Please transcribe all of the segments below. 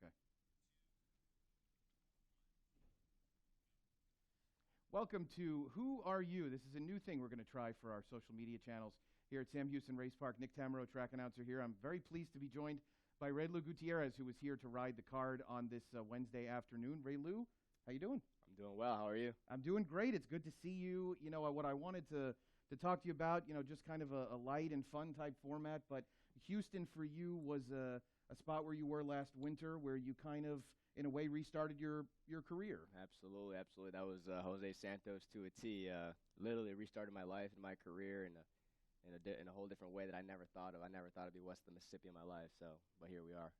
Okay. Welcome to Who Are You? This is a new thing we're going to try for our social media channels here at Sam Houston Race Park. Nick Tammaro, track announcer here. I'm very pleased to be joined by Reylu Gutierrez, who was here to ride the card on this Wednesday afternoon. Reylu, how you doing? I'm doing well. How are you? I'm doing great. It's good to see you. You know, what I wanted to talk to you about, you know, just kind of a light and fun type format, but Houston for you was a spot where you were last winter, where you kind of, in a way, restarted your career. Absolutely, absolutely. That was Jose Santos to a T. Literally restarted my life and my career in a whole different way that I never thought of. I never thought I'd be west of the Mississippi in my life. But here we are.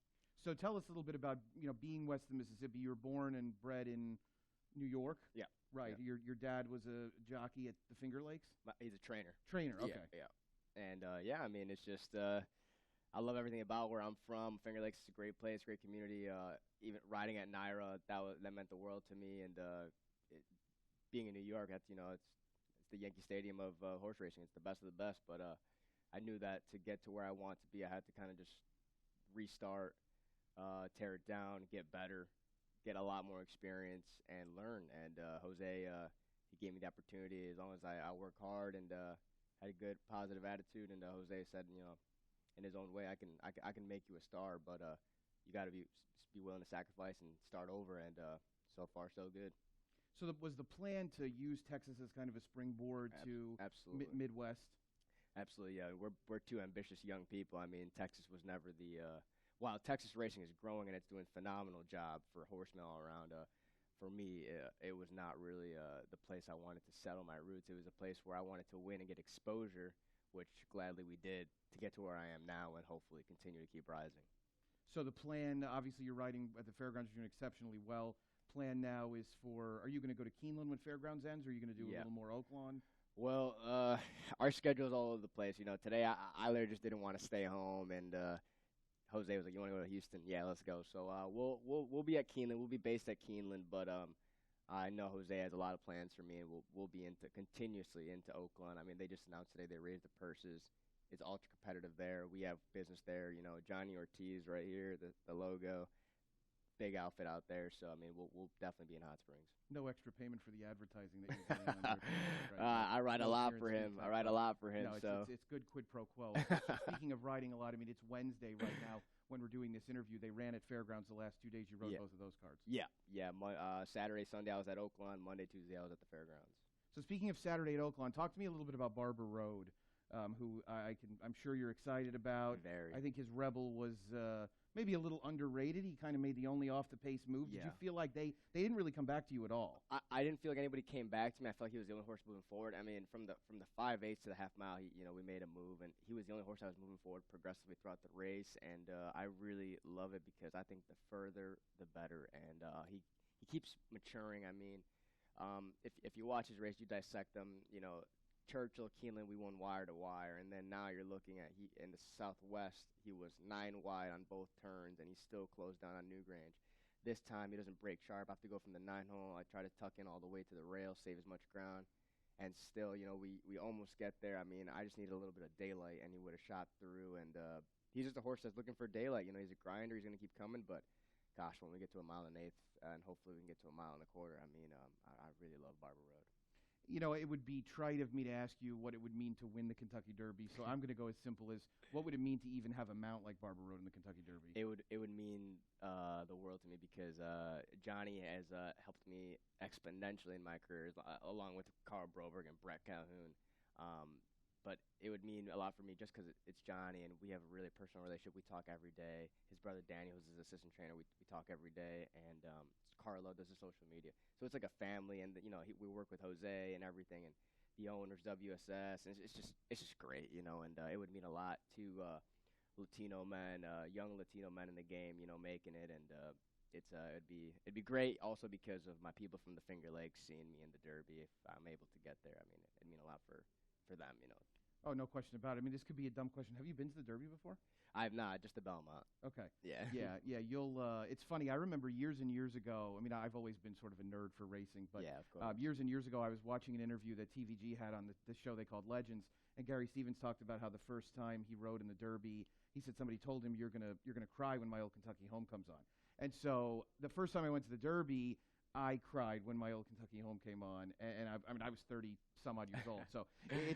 So tell us a little bit about, you know, being west of the Mississippi. You were born and bred in New York. Yeah. Right. Yeah. Your dad was a jockey at the Finger Lakes. He's a trainer. Trainer. Okay. Yeah. And yeah, I mean, it's just I love everything about where I'm from. Finger Lakes is a great place, great community. Even riding at Naira, that meant the world to me. And being in New York, it's the Yankee Stadium of horse racing. It's the best of the best. But I knew that to get to where I want to be, I had to kind of just restart, tear it down, get better, get a lot more experience, and learn. And Jose, he gave me the opportunity as long as I work hard and had a good, positive attitude. And Jose said, you know, in his own way, I can make you a star, but you got to be willing to sacrifice and start over. And so far, so good. So was the plan to use Texas as kind of a springboard to Midwest? Absolutely, yeah. We're two ambitious young people. I mean, Texas was never the while Texas racing is growing and it's doing a phenomenal job for horsemen all around. For me, it was not really the place I wanted to settle my roots. It was a place where I wanted to win and get exposure, which gladly we did, to get to where I am now and hopefully continue to keep rising. So the plan, obviously you're riding at the Fairgrounds, you're doing exceptionally well. Plan now is for, are you going to go to Keeneland when Fairgrounds ends, or are you going to do a little more Oaklawn? Well, our schedule is all over the place. You know, today I literally just didn't want to stay home, and Jose was like, "You want to go to Houston? Yeah, let's go." So we'll be at Keeneland. We'll be based at Keeneland, but I know Jose has a lot of plans for me, and we'll be continuously into Oaklawn. I mean, they just announced today they raised the purses. It's ultra competitive there. We have business there. You know, Johnny Ortiz right here, the logo, big outfit out there. So I mean, we'll definitely be in Hot Springs. No extra payment for the advertising that you're getting on your I ride a lot for him. I ride a lot for him. No, so it's good quid pro quo. So speaking of riding a lot, I mean, it's Wednesday right now when we're doing this interview. They ran at Fairgrounds the last 2 days. You rode both of those cards. Yeah. Saturday, Sunday I was at Oaklawn. Monday, Tuesday I was at the Fairgrounds. So speaking of Saturday at Oaklawn, talk to me a little bit about Barber Road, who I'm sure you're excited about. Very. I think his Rebel was maybe a little underrated. He kind of made the only off-the-pace move. Yeah. Did you feel like they didn't really come back to you at all? I didn't feel like anybody came back to me. I felt like he was the only horse moving forward. I mean, from the 5/8 to the half mile, we made a move, and he was the only horse I was moving forward progressively throughout the race. And I really love it because I think the further, the better. And he keeps maturing. I mean, if you watch his race, you dissect them. You know, Churchill, Keeneland, we won wire to wire, and then now you're looking at in the Southwest, he was 9 wide on both turns, and he still closed down on Newgrange. This time he doesn't break sharp. I have to go from the 9 hole. I try to tuck in all the way to the rail, save as much ground, and still, we almost get there. I mean, I just needed a little bit of daylight, and he would have shot through. And he's just a horse that's looking for daylight. You know, he's a grinder. He's going to keep coming, but gosh, when we get to a mile and 1/8, and hopefully we can get to a mile and a quarter, I mean, I really love Barber Road. You know, it would be trite of me to ask you what it would mean to win the Kentucky Derby, so I'm going to go as simple as, what would it mean to even have a mount like Barber Road in the Kentucky Derby? It would mean the world to me because Johnny has helped me exponentially in my career, along with Carl Broberg and Brett Calhoun. But it would mean a lot for me just because it's Johnny, and we have a really personal relationship. We talk every day. His brother Danny, who's his assistant trainer, we talk every day. And Carlo does the social media. So it's like a family, and we work with Jose and everything, and the owners, WSS, and it's just great, and it would mean a lot to Latino men, young Latino men in the game, making it, and it'd be great also because of my people from the Finger Lakes seeing me in the Derby if I'm able to get there. I mean, it'd mean a lot for them, Oh, no question about it. I mean, this could be a dumb question. Have you been to the Derby before? I've not, just the Belmont. Okay. Yeah. Yeah. You'll. It's funny. I remember years and years ago. I mean, I've always been sort of a nerd for racing, but Yeah, of course. years and years ago, I was watching an interview that TVG had on the show they called Legends, and Gary Stevens talked about how the first time he rode in the Derby, he said somebody told him you're gonna cry when My Old Kentucky Home comes on. And so the first time I went to the Derby, I cried when My Old Kentucky Home came on, and I mean I was 30 some odd years old. So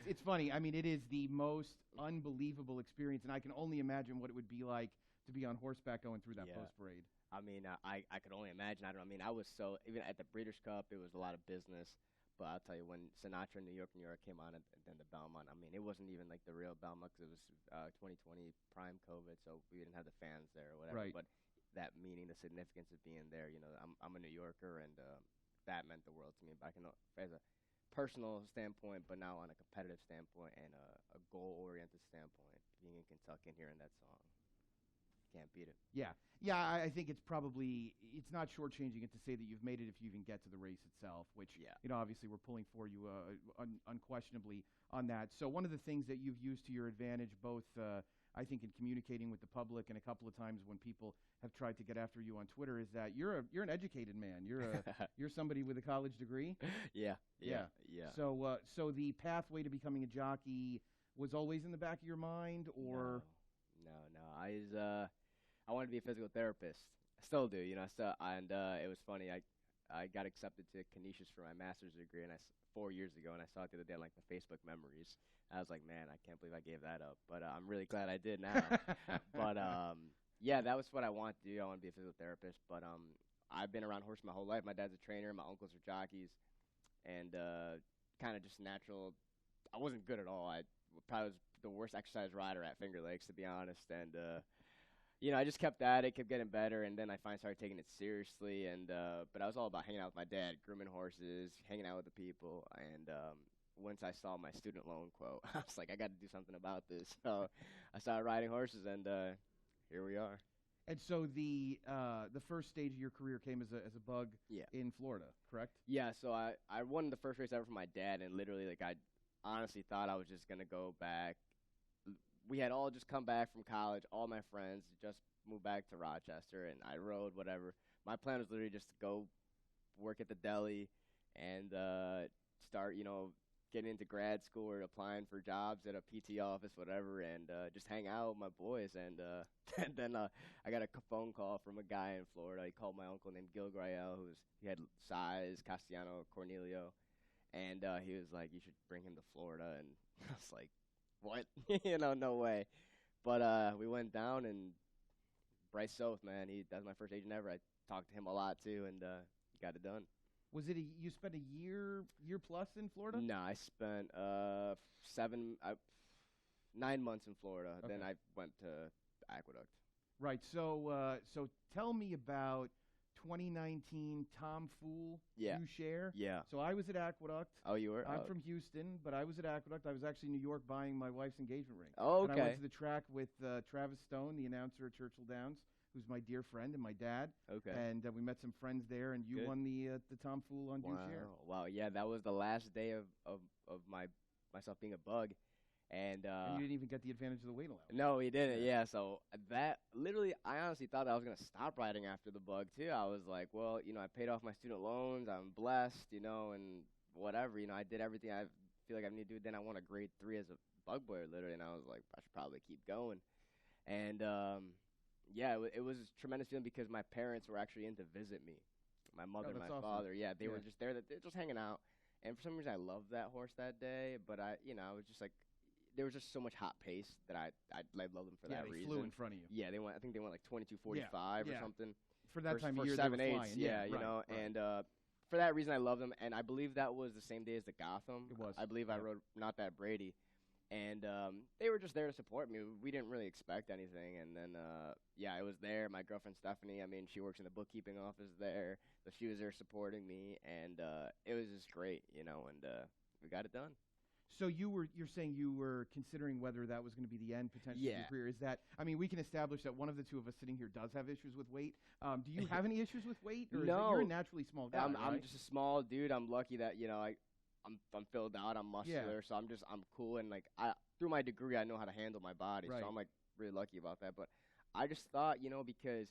it's funny. I mean, it is the most unbelievable experience, and I can only imagine what it would be like to be on horseback going through that post parade. I mean, I could only imagine. I mean, I was so, even at the Breeders' Cup, it was a lot of business. But I'll tell you, when Sinatra, New York came on, and then the Belmont, I mean, it wasn't even like the real Belmont because it was 2020 prime COVID, so we didn't have the fans there or whatever. Right. But that meaning, the significance of being there, you know, I'm a New Yorker, and that meant the world to me. But I can, as a personal standpoint, but now on a competitive standpoint and a goal-oriented standpoint, being in Kentucky and hearing that song, can't beat it. Yeah. I think it's not shortchanging it to say that you've made it if you even get to the race itself, which, you know, obviously we're pulling for you unquestionably on that. So one of the things that you've used to your advantage, both I think in communicating with the public and a couple of times when people have tried to get after you on Twitter, is that you're an educated man. You're somebody with a college degree. Yeah. So the pathway to becoming a jockey was always in the back of your mind, or no. I wanted to be a physical therapist. I still do, you know. It was funny. I got accepted to Canisius for my master's degree, and 4 years ago, and I saw it the other day on like the Facebook memories. I was like, man, I can't believe I gave that up. But I'm really glad I did now. But yeah, that was what I want to do. I want to be a physical therapist. But I've been around horses my whole life. My dad's a trainer. My uncles are jockeys, and kind of just natural. I wasn't good at all. I probably was the worst exercise rider at Finger Lakes, to be honest. And you know, I just kept at it, kept getting better, and then I finally started taking it seriously. And but I was all about hanging out with my dad, grooming horses, hanging out with the people. And once I saw my student loan quote, I was like, I got to do something about this. So I started riding horses, and here we are. And so the first stage of your career came as a bug in Florida, correct? Yeah. So I won the first race ever for my dad, and literally, like, I honestly thought I was just gonna go back. We had all just come back from college, all my friends just moved back to Rochester, and I rode whatever. My plan was literally just to go work at the deli and start, you know, getting into grad school or applying for jobs at a PT office, whatever, and just hang out with my boys. And then I got a phone call from a guy in Florida. He called my uncle named Gil Grael, he had Size, Castellano, Cornelio, and he was like, you should bring him to Florida. And I was like, what? You know, no way. But we went down, and Bryce Soth, man, that's my first agent ever. I talked to him a lot too, and got it done. Was it you spent a year plus in Florida? No, I spent 9 months in Florida. Okay. Then I went to Aqueduct. Right. So tell me about 2019 Tom Fool HOU share. Yeah. So I was at Aqueduct. Oh, you were? I'm from Houston, but I was at Aqueduct. I was actually in New York buying my wife's engagement ring. Oh, okay. And I went to the track with Travis Stone, the announcer at Churchill Downs, who's my dear friend, and my dad. Okay. And we met some friends there, and you won the Tom Fool on HOU share. Wow. Yeah, that was the last day of myself being a bug. And you didn't even get the advantage of the weight allowance. No, we didn't. Yeah, so that literally, I honestly thought I was gonna stop riding after the bug too. I was like, well, you know, I paid off my student loans. I'm blessed, you know, and whatever, you know, I did everything I feel like I need to do. Then I won a grade 3 as a bug boy, literally, and I was like, I should probably keep going. And yeah, it was a tremendous feeling because my parents were actually in to visit me. My mother and my father, they were just there, they're just hanging out. And for some reason, I loved that horse that day. But I was just like, there was just so much hot pace that I loved them for that reason. Yeah, they flew in front of you. Yeah, I think they went like 22:45 or something. For that time of year, 7/8. They were flying. Yeah, you know, right. And for that reason, I love them. And I believe that was the same day as the Gotham. It was. I believe I rode Not That Brady. And they were just there to support me. We didn't really expect anything. And then, I was there. My girlfriend, Stephanie, I mean, she works in the bookkeeping office there. So she was there supporting me. And it was just great, you know, and we got it done. So you're saying you were considering whether that was going to be the end potentially of your career. Is that, I mean, we can establish that one of the two of us sitting here does have issues with weight. Do you have any issues with weight? Or No. You're a naturally small guy, right? I'm just a small dude. I'm lucky that, you know, I'm filled out. I'm muscular. So I'm cool. And, like, through my degree, I know how to handle my body. Right. So I'm like really lucky about that. But I just thought, because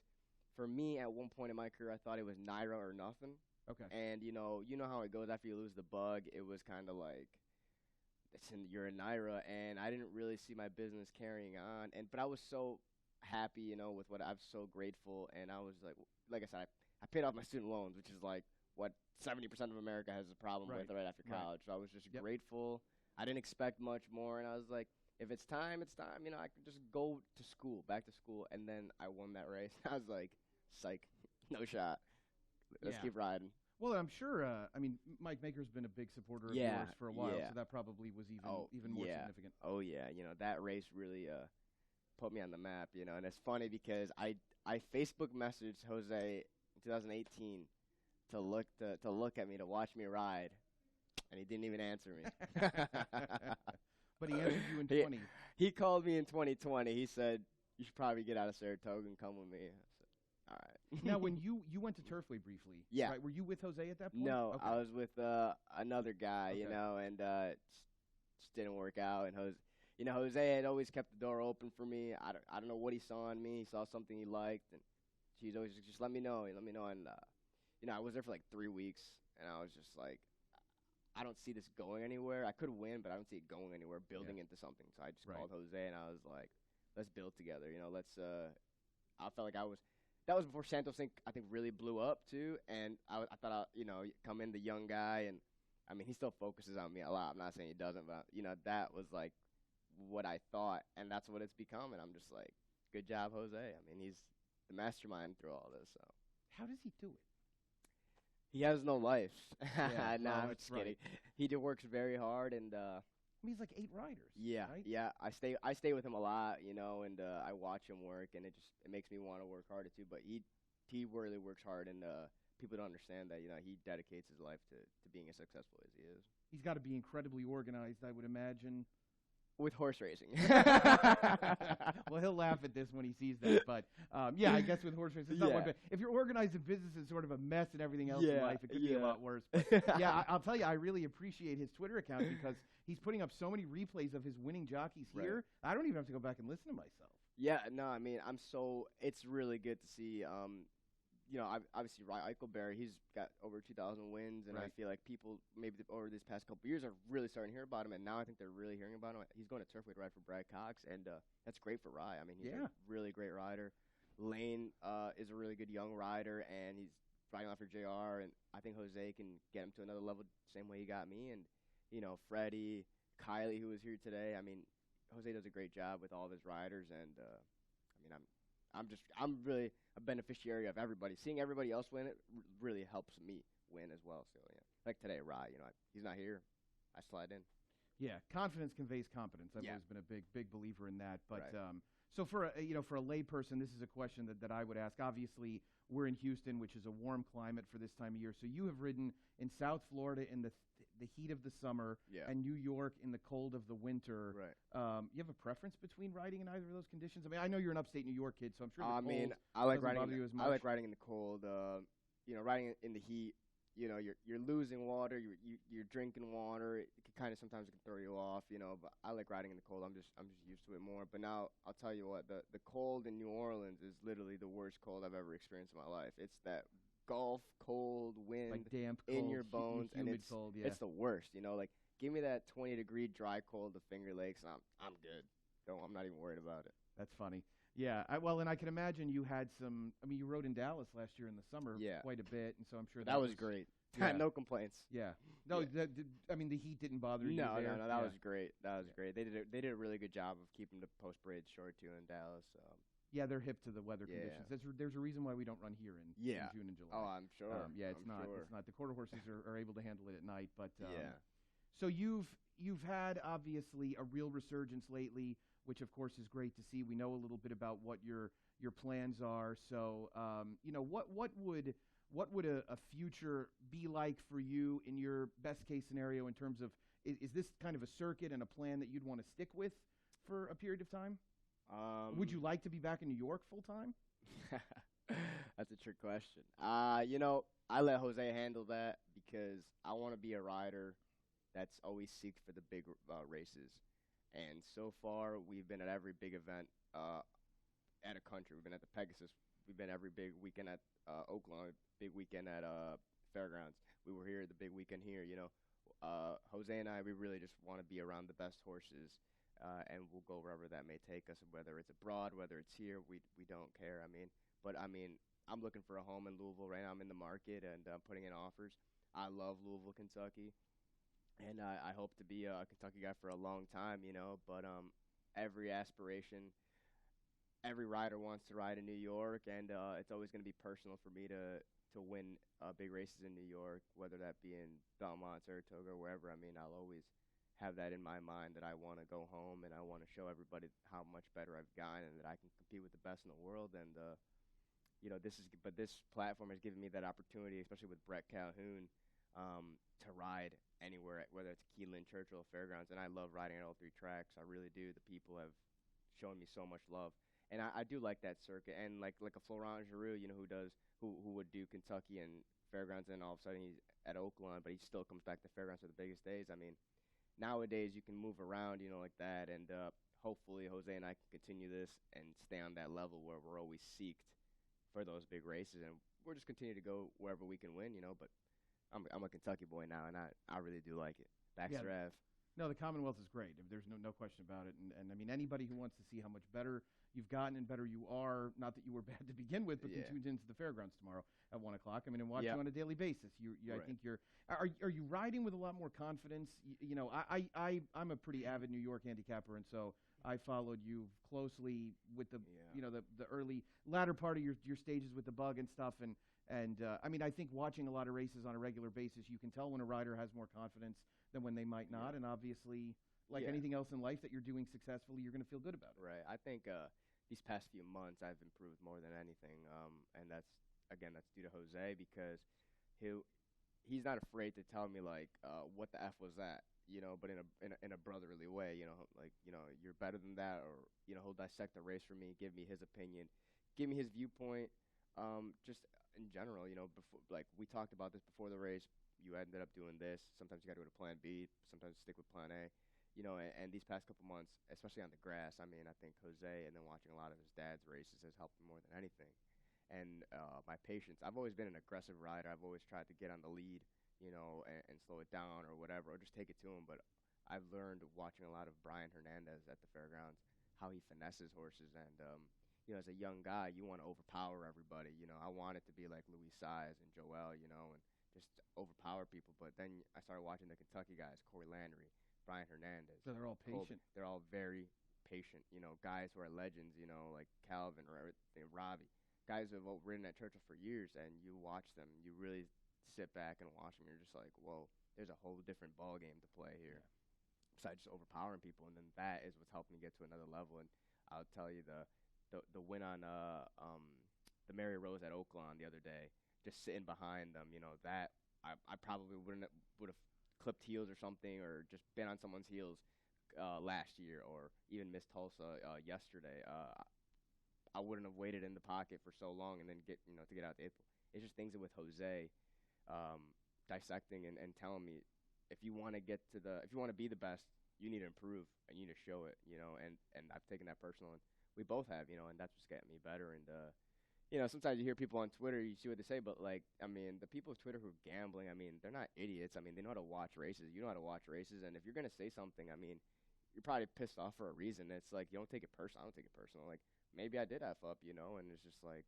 for me at one point in my career, I thought it was Naira or nothing. Okay. And you know how it goes after you lose the bug. It was kind of like, you're a Naira, and I didn't really see my business carrying on. But I was so happy, with what I'm so grateful, and I was like I said, I paid off my student loans, which is like what 70% of America has a problem with right after college. So I was just grateful. I didn't expect much more, and I was like, if it's time, it's time. I could just go to school, back to school, and then I won that race. I was like, psych, no shot. Let's keep riding. Well, I'm sure. Mike Maker's been a big supporter of yours for a while, so that probably was even more significant. Oh yeah, that race really put me on the map. And it's funny because I Facebook messaged Jose in 2018 to look at me, to watch me ride, and he didn't even answer me. But he answered you in 20. He called me in 2020. He said, "You should probably get out of Saratoga and come with me." I said, "All right." Now, when you went to Turfway briefly, right, were you with Jose at that point? No, I was with another guy, and just didn't work out. And Jose had always kept the door open for me. I don't know what he saw in me. He saw something he liked, and he's always just let me know. And I was there for like 3 weeks, and I was just like, I don't see this going anywhere. I could win, but I don't see it going anywhere, building into something. So I just called Jose, and I was like, let's build together. I felt like that was before Santos I think really blew up too. And I thought, come in the young guy, and I mean, he still focuses on me a lot. I'm not saying he doesn't, but that was like what I thought, and that's what it's become. And I'm just like, good job, Jose. I mean, he's the mastermind through all this. So how does he do it? He has no life. No, I'm just kidding. He works very hard, and he's like 8 riders. Yeah, right? Yeah. I stay with him a lot, and I watch him work, and it makes me want to work harder too. But he really works hard, and people don't understand that. He dedicates his life to being as successful as he is. He's got to be incredibly organized, I would imagine. With horse racing. Well, he'll laugh at this when he sees that, but I guess with horse racing, it's not one bit. If you're organized in business and sort of a mess and everything else in life, it could be a lot worse. But I'll tell you, I really appreciate his Twitter account because he's putting up so many replays of his winning jockeys here. I don't even have to go back and listen to myself. Yeah, no, I mean, it's really good to see. Obviously, Rye Eichelberry, he's got over 2,000 wins, and I feel like people maybe over these past couple years are really starting to hear about him, and now I think they're really hearing about him. He's going to Turfway to ride for Brad Cox, and that's great for Rye. I mean, he's a really great rider. Lane is a really good young rider, and he's riding out for JR, and I think Jose can get him to another level the same way he got me. And, Freddie, Kylie, who was here today, I mean, Jose does a great job with all of his riders, and, I'm really a beneficiary of everybody. Seeing everybody else win, it really helps me win as well. So, like today, Rye, he's not here. I slide in. Yeah, confidence conveys competence. I've always been a big believer in that. But so for a lay person, this is a question that I would ask. Obviously, we're in Houston, which is a warm climate for this time of year. So you have ridden in South Florida in the heat of the summer and New York in the cold of the winter. Right. You have a preference between riding in either of those conditions? I mean, I know you're an upstate New York kid, so I'm sure the cold I like riding. bother you as much. I like riding in the cold. Riding in the heat. You're losing water. You're drinking water. It can kind of sometimes throw you off. But I like riding in the cold. I'm just used to it more. But now I'll tell you what, the cold in New Orleans is literally the worst cold I've ever experienced in my life. It's that Gulf cold wind, like damp, in cold, your bones, and it's cold, it's the worst. Like give me that 20-degree dry cold to Finger Lakes, and I'm good. I'm not even worried about it. That's funny. Yeah, and I can imagine you had some. I mean, you rode in Dallas last year in the summer quite a bit, and so I'm sure that was great. Yeah. No complaints. Yeah. No, I mean, the heat didn't bother you. No, there. No, that was great. That was great. They did a really good job of keeping the post braids short too in Dallas. Yeah, they're hip to the weather conditions. There's a reason why we don't run here in June and July. Oh, I'm sure. It's not. Sure. It's not. The quarter horses are able to handle it at night, but So you've had obviously a real resurgence lately, which of course is great to see. We know a little bit about what your plans are. So what would a future be like for you in your best case scenario in terms of is this kind of a circuit and a plan that you'd want to stick with for a period of time? Would you like to be back in New York full time? That's a trick question. I let Jose handle that because I want to be a rider that's always seeks for the big races. And so far, we've been at every big event at a country. We've been at the Pegasus. We've been every big weekend at Oakland, big weekend at Fairgrounds. We were here at the big weekend here. Jose and I, we really just want to be around the best horses, and we'll go wherever that may take us, whether it's abroad, whether it's here. We don't care. I'm looking for a home in Louisville right now. I'm in the market and putting in offers. I love Louisville, Kentucky, and I hope to be a Kentucky guy for a long time, But every aspiration, every rider wants to ride in New York, and it's always going to be personal for me to win big races in New York, whether that be in Belmont, Saratoga, or wherever. I'll always have that in my mind that I want to go home and I want to show everybody how much better I've gotten and that I can compete with the best in the world. And this platform has given me that opportunity, especially with Brett Calhoun, to ride anywhere, whether it's Keeneland, Churchill, Fairgrounds. And I love riding at all three tracks. I really do. The people have shown me so much love. And I do like that circuit, and like a Florent Giroux, who would do Kentucky and Fairgrounds, and all of a sudden he's at Oakland, but he still comes back to Fairgrounds for the biggest days. Nowadays you can move around, like that, and hopefully Jose and I can continue this and stay on that level where we're always seeked for those big races, and we'll just continue to go wherever we can win, But I'm a Kentucky boy now, and I really do like it. Baxter Ave. No, the Commonwealth is great. There's no question about it. And anybody who wants to see how much better you've gotten and better you are, not that you were bad to begin with, but can tune into the Fairgrounds tomorrow at 1 o'clock. And watch you on a daily basis. Right. I think are you riding with a lot more confidence? I'm a pretty avid New York handicapper, and so I followed you closely with the early latter part of your stages with the bug and stuff. And I think watching a lot of races on a regular basis, you can tell when a rider has more confidence than when they might not. And obviously, like anything else in life that you're doing successfully, you're going to feel good about it. Right. I think these past few months I've improved more than anything. And that's due to Jose, because he's not afraid to tell me what the F was that, but in a brotherly way, you're better than that, or he'll dissect the race for me, give me his opinion, give me his viewpoint. Just in general, before, we talked about this before the race, you ended up doing this. Sometimes you got to go to plan B, sometimes stick with plan A, and these past couple months, especially on the grass, I think Jose, and then watching a lot of his dad's races, has helped me more than anything. And my patience, I've always been an aggressive rider. I've always tried to get on the lead, and slow it down or whatever, or just take it to him. But I've learned watching a lot of Brian Hernandez at the Fairgrounds, how he finesses horses. And, as a young guy, you want to overpower everybody. I wanted to be like Louis Size and Joel, and just overpower people. But then I started watching the Kentucky guys, Corey Landry, Brian Hernandez. So they're all patient. They're all very patient, guys who are legends, like Calvin or Robbie, guys who have ridden at Churchill for years, and you watch them, you really sit back and watch them, you're just like, whoa, there's a whole different ball game to play here, besides just overpowering people. And then that is what's helped me get to another level. And I'll tell you, the win on the Mary Rose at Oakland the other day, just sitting behind them, that I probably would have clipped heels or something, or just been on someone's heels last year, or even missed Tulsa yesterday. I wouldn't have waited in the pocket for so long and then to get out to April. It's just things with Jose dissecting and telling me, if you want to be the best, you need to improve and you need to show it, and I've taken that personal, and we both have, and that's what's getting me better. And sometimes you hear people on Twitter, you see what they say, but the people of Twitter who are gambling, they're not idiots. They know how to watch races. You know how to watch races, and if you're gonna say something, you're probably pissed off for a reason. It's like, you don't take it personal. I don't take it personal. Like, maybe I did F up, and it's just like,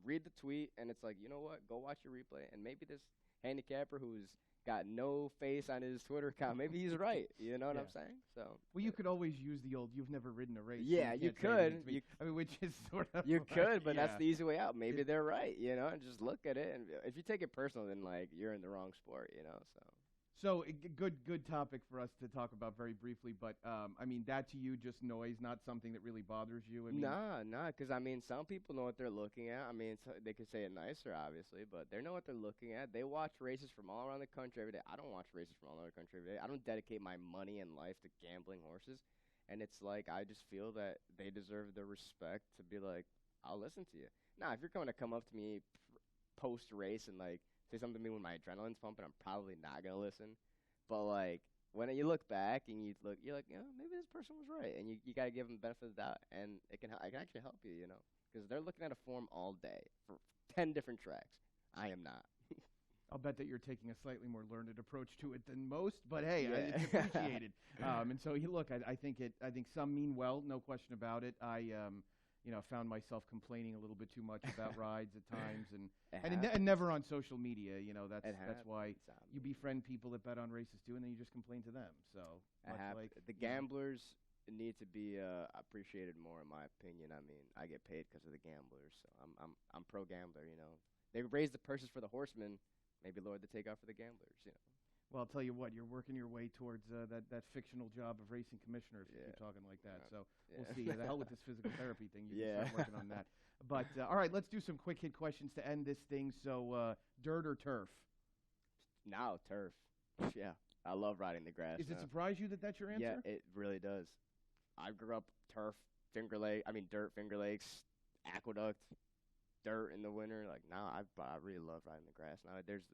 read the tweet, and it's like, you know what? Go watch your replay, and maybe this handicapper who's got no face on his Twitter account, maybe he's right. You know what I'm saying? So, well, you could always use the old "you've never ridden a race." Yeah, you could. Which is sort of you could, but that's the easy way out. Maybe they're right. And just look at it, and if you take it personal, then you're in the wrong sport. So good topic for us to talk about very briefly, but that to you just noise, not something that really bothers you. Nah, because some people know what they're looking at. So they could say it nicer, obviously, but they know what they're looking at. They watch races from all around the country every day. I don't watch races from all over the country every day. I don't dedicate my money and life to gambling horses, and it's like, I just feel that they deserve the respect to be like, I'll listen to you. Now, if you're going to come up to me post race and say something to me when my adrenaline's pumping, I'm probably not gonna listen. But when you look back and you're like, maybe this person was right, and you gotta give them the benefit of the doubt, and it can actually help you, because they're looking at a form all day for 10 different tracks. I am not. I'll bet that you're taking a slightly more learned approach to it than most, but hey, Yeah. it's appreciated. And so I think some mean well, no question about it. I found myself complaining a little bit too much about rides at times, and never on social media. That's why you befriend people that bet on races too, and then you just complain to them. So like the gamblers need to be appreciated more, in my opinion. I mean, I get paid because of the gamblers, so I'm pro gambler. They raise the purses for the horsemen. Maybe lower the takeoff for the gamblers, Well, I'll tell you what, you're working your way towards that fictional job of racing commissioner if you keep talking like that. So we'll see. The hell with this physical therapy thing. You can start working on that. But, all right, let's do some quick hit questions to end this thing. So dirt or turf? Now turf. Yeah, I love riding the grass. Does it surprise you that that's your answer? Yeah, it really does. I grew up turf, dirt, Finger Lakes, aqueduct. Dirt in the winter, like now I really love riding the grass. Now there's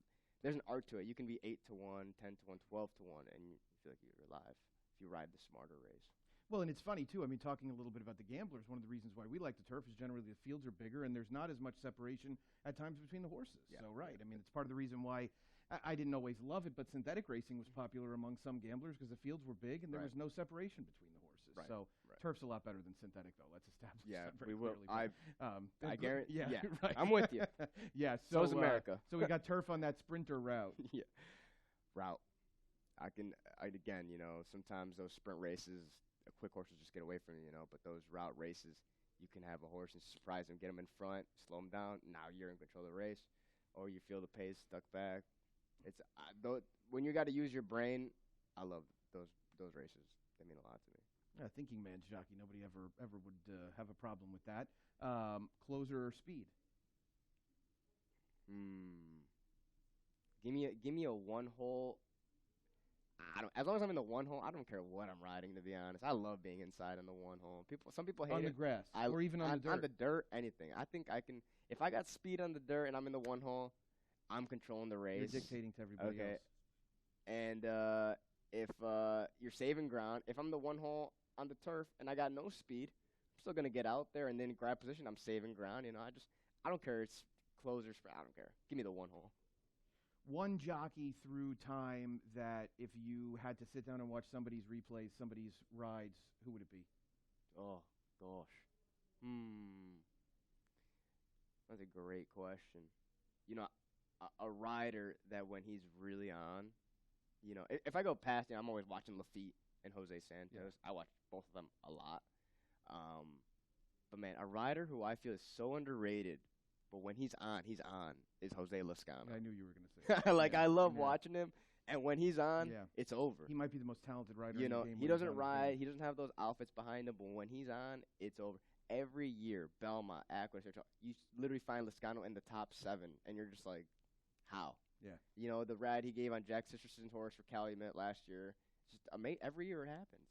an art to it. You can be 8-1, 10-1, 12-1, and you feel like you're alive if you ride the smarter race. Well, and it's funny too. I mean, talking a little bit about the gamblers, one of the reasons why we like the turf is generally the fields are bigger and there's not as much separation at times between the horses. Yeah. So right, I mean, it's part of the reason why I didn't always love it, but synthetic racing was popular among some gamblers because the fields were big and there was no separation between the horses. Right. So turf's a lot better than synthetic, though. Let's establish that very we will. clearly. I guarantee. Yeah, right. I'm with you. Yeah, so is America. So we got turf on that sprinter route. Yeah, route. Again, sometimes those sprint races, quick horses just get away from you, But those route races, you can have a horse and surprise him, get him in front, slow him down. Now you're in control of the race, or you feel the pace stuck back. It's when you got to use your brain. I love those races. They mean a lot to me. Thinking man's jockey. Nobody ever would have a problem with that. Closer or speed? Give me a one hole. As long as I'm in the one hole, I don't care what I'm riding. To be honest, I love being inside in the one hole. Some people hate on it. the grass or even on the dirt. On the dirt, anything. I think I can. If I got speed on the dirt and I'm in the one hole, I'm controlling the race. You're dictating to everybody else. And if you're saving ground, if I'm the one hole on the turf and I got no speed, I'm still gonna get out there and then grab position. I'm saving ground. I don't care. It's closers. I don't care. Give me the one hole. One jockey through time that if you had to sit down and watch somebody's replays, somebody's rides, who would it be? Oh gosh. That's a great question. A rider that when he's really on, if I go past him, I'm always watching Lafitte and Jose Santos. Yeah. I watch both of them a lot. But man, a rider who I feel is so underrated, but when he's on, is Jose Lezcano. I knew you were going to say that. I love watching him, and when he's on, it's over. He might be the most talented rider in the game. He doesn't ride. He doesn't have those outfits behind him, but when he's on, it's over. Every year, Belmont, Aqueduct, you literally find Lezcano in the top 7, and you're just like, how? Yeah. The ride he gave on Jack Sisterson's horse for Calumet last year. It's just amazing. Every year it happens,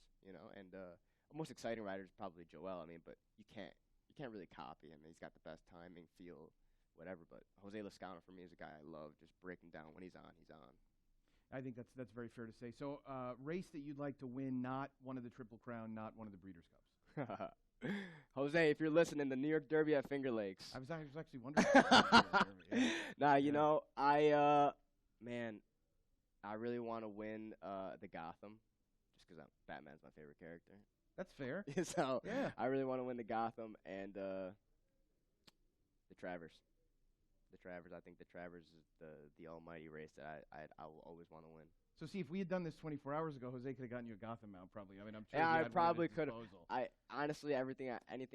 And the most exciting rider is probably Joel. I mean, but you can't really copy him. He's got the best timing, feel, whatever. But Jose Lezcano for me is a guy I love. Just breaking down when he's on, he's on. I think that's very fair to say. So, race that you'd like to win, not one of the Triple Crown, not one of the Breeders' Cups. Jose, if you're listening, the New York Derby at Finger Lakes. I was actually wondering. I really want to win the Gotham, just because Batman's my favorite character. That's fair. So I really want to win the Gotham and the Travers. I think the Travers is the almighty race that I will always want to win. So see, if we had done this 24 hours ago, Jose could have gotten you a Gotham mount, probably. I mean, I'm sure. Yeah, I probably could have. I honestly, anything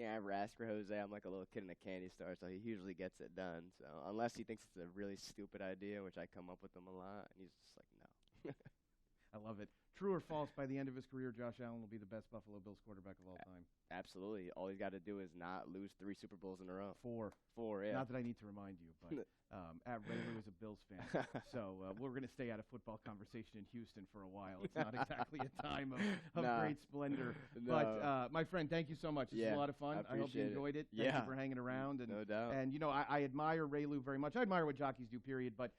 I ever ask for Jose, I'm like a little kid in a candy store, so he usually gets it done. So unless he thinks it's a really stupid idea, which I come up with him a lot, and he's just like, no. I love it. True or false? By the end of his career, Josh Allen will be the best Buffalo Bills quarterback of all time. Absolutely. All he's got to do is not lose 3 Super Bowls in a row. 4. Yeah. Not that I need to remind you, but Reylu is a Bills fan. So we're going to stay out of football conversation in Houston for a while. It's not exactly a time of great splendor. No. But, my friend, thank you so much. It's a lot of fun. I hope you enjoyed it. Thank you for hanging around. And, no doubt. And, I admire Reylu very much. I admire what jockeys do, period. But,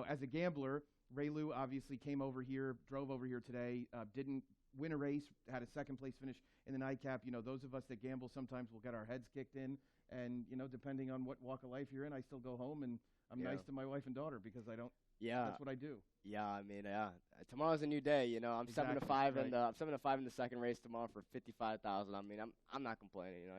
as a gambler, Reylu obviously drove over here today. today. Didn't win a race, had a second-place finish in the nightcap. You know, those of us that gamble sometimes will get our heads kicked in. And, you know, depending on what walk of life you're in, I still go home and I'm nice to my wife and daughter because I don't. Yeah, that's what I do. Yeah, I mean, tomorrow's a new day. You know, I'm Exactly, 7-5, right. and I'm 7-5 in the second race tomorrow for 55,000. I mean, I'm not complaining. You know,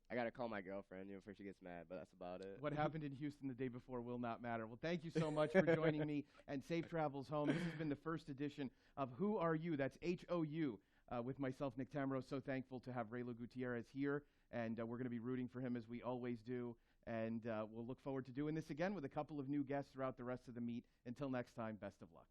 I gotta call my girlfriend, you know, before she gets mad, but that's about it. What happened in Houston the day before will not matter. Well, thank you so much for joining me, and safe travels home. This has been the first edition of Who Are You? That's HOU with myself, Nick Tammaro. So thankful to have Reylu Gutierrez here, and we're going to be rooting for him as we always do. And we'll look forward to doing this again with a couple of new guests throughout the rest of the meet. Until next time, best of luck.